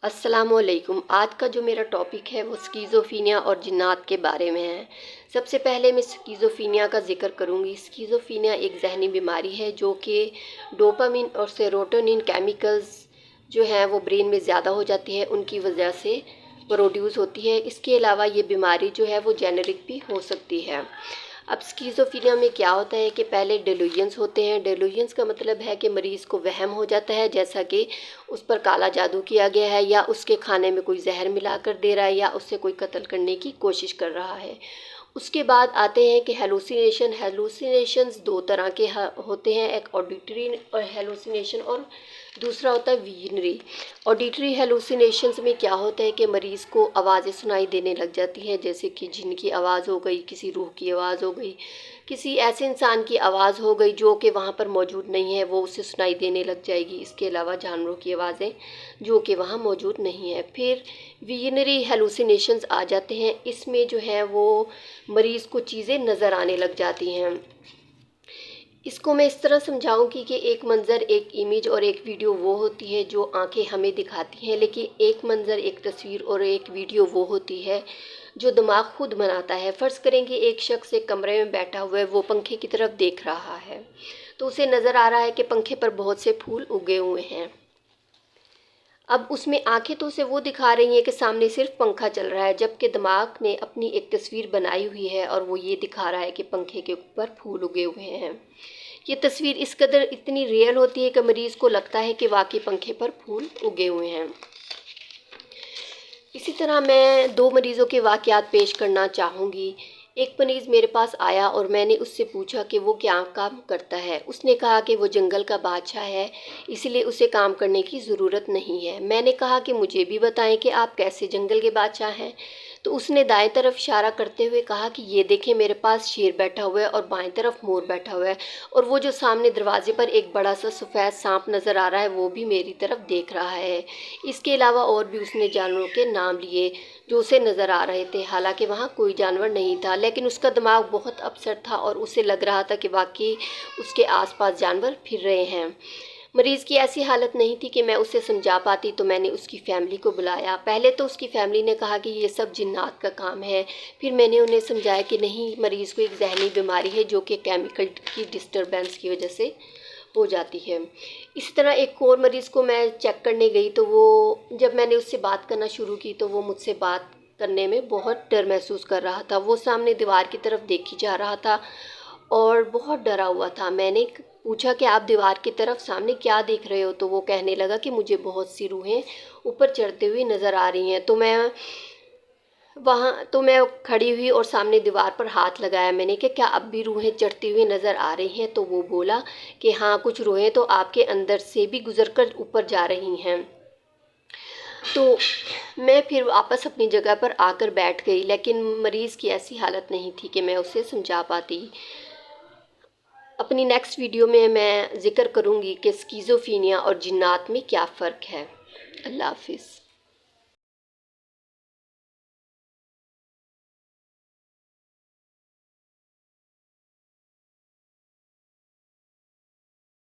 अस्सलाम वालेकुम। आज का जो मेरा टॉपिक है वो स्किज़ोफ्रेनिया और जिन्नात के बारे में है। सबसे पहले मैं स्किज़ोफ्रेनिया का ज़िक्र करूँगी। स्किज़ोफ्रेनिया एक ज़हनी बीमारी है जो कि डोपामिन और सेरोटोनिन केमिकल्स जो हैं वो ब्रेन में ज़्यादा हो जाती है, उनकी वजह से प्रोड्यूस होती है। इसके अलावा ये बीमारी जो है वो जेनेरिक भी हो सकती है। अब स्किज़ोफ्रेनिया में क्या होता है कि पहले डेलूजन्स होते हैं। डेलूजन्स का मतलब है कि मरीज़ को वहम हो जाता है जैसा कि उस पर काला जादू किया गया है, या उसके खाने में कोई जहर मिला कर दे रहा है, या उससे कोई कत्ल करने की कोशिश कर रहा है। उसके बाद आते हैं कि हेलुसिनेशंस दो तरह के होते हैं, एक ऑडिटरी और हेलुसिनेशन और दूसरा होता है विजनरी। ऑडिटरी हेलुसिनेशंस में क्या होता है कि मरीज़ को आवाज़ें सुनाई देने लग जाती हैं, जैसे कि जिन की आवाज़ हो गई, किसी रूह की आवाज़ हो गई, किसी ऐसे इंसान की आवाज़ हो गई जो कि वहाँ पर मौजूद नहीं है, वो उसे सुनाई देने लग जाएगी। इसके अलावा जानवरों की आवाज़ें जो कि वहाँ मौजूद नहीं है। फिर विजनरी हेलुसिनेशंस आ जाते हैं। इसमें जो है वो मरीज़ को चीज़ें नज़र आने लग जाती हैं। इसको मैं इस तरह समझाऊंगी कि एक मंज़र, एक इमेज और एक वीडियो वो होती है जो आंखें हमें दिखाती हैं, लेकिन एक मंज़र, एक तस्वीर और एक वीडियो वो होती है जो दिमाग खुद बनाता है। फ़र्ज़ करेंगे एक शख्स एक कमरे में बैठा हुआ है, वो पंखे की तरफ देख रहा है, तो उसे नज़र आ रहा है कि पंखे पर बहुत से फूल उगे हुए हैं। अब उसमें आंखें तो उसे वो दिखा रही हैं कि सामने सिर्फ पंखा चल रहा है, जबकि दिमाग ने अपनी एक तस्वीर बनाई हुई है और वो ये दिखा रहा है कि पंखे के ऊपर फूल उगे हुए हैं। ये तस्वीर इस कदर इतनी रियल होती है कि मरीज़ को लगता है कि वाकई पंखे पर फूल उगे हुए हैं। इसी तरह मैं दो मरीज़ों के वाक़यात पेश करना चाहूँगी। एक मरीज़ मेरे पास आया और मैंने उससे पूछा कि वो क्या काम करता है। उसने कहा कि वो जंगल का बादशाह है, इसलिए उसे काम करने की ज़रूरत नहीं है। मैंने कहा कि मुझे भी बताएं कि आप कैसे जंगल के बादशाह हैं। तो उसने दाएं तरफ इशारा करते हुए कहा कि ये देखें, मेरे पास शेर बैठा हुआ है और बाएं तरफ मोर बैठा हुआ है, और वो जो सामने दरवाजे पर एक बड़ा सा सफ़ेद सांप नज़र आ रहा है वो भी मेरी तरफ देख रहा है। इसके अलावा और भी उसने जानवरों के नाम लिए जो उसे नज़र आ रहे थे। हालांकि वहाँ कोई जानवर नहीं था, लेकिन उसका दिमाग बहुत अपसेट था और उसे लग रहा था कि वाकई उसके आसपास जानवर फिर रहे हैं। मरीज़ की ऐसी हालत नहीं थी कि मैं उसे समझा पाती, तो मैंने उसकी फ़ैमिली को बुलाया। पहले तो उसकी फ़ैमिली ने कहा कि ये सब जिन्नात का काम है। फिर मैंने उन्हें समझाया कि नहीं, मरीज़ को एक जहनी बीमारी है जो कि केमिकल की डिस्टर्बेंस की वजह से हो जाती है। इसी तरह एक और मरीज़ को मैं चेक करने गई, तो वो जब मैंने उससे बात करना शुरू की तो वो मुझसे बात करने में बहुत डर महसूस कर रहा था। वो सामने दीवार की तरफ देखी जा रहा था और बहुत डरा हुआ था। मैंने पूछा कि आप दीवार की तरफ सामने क्या देख रहे हो, तो वो कहने लगा कि मुझे बहुत सी रूहें ऊपर चढ़ते हुए नज़र आ रही हैं। तो मैं खड़ी हुई और सामने दीवार पर हाथ लगाया। मैंने कहा क्या अब भी रूहें चढ़ती हुई नज़र आ रही हैं? तो वो बोला कि हाँ, कुछ रूहें तो आपके अंदर से भी गुजर कर ऊपर जा रही हैं। तो मैं फिर वापस अपनी जगह पर आकर बैठ गई, लेकिन मरीज़ की ऐसी हालत नहीं थी कि मैं उसे समझा पाती। अपनी नेक्स्ट वीडियो में मैं ज़िक्र करूँगी कि स्किज़ोफ्रेनिया और जिन्नात में क्या फ़र्क है। अल्लाह हाफ़िज़।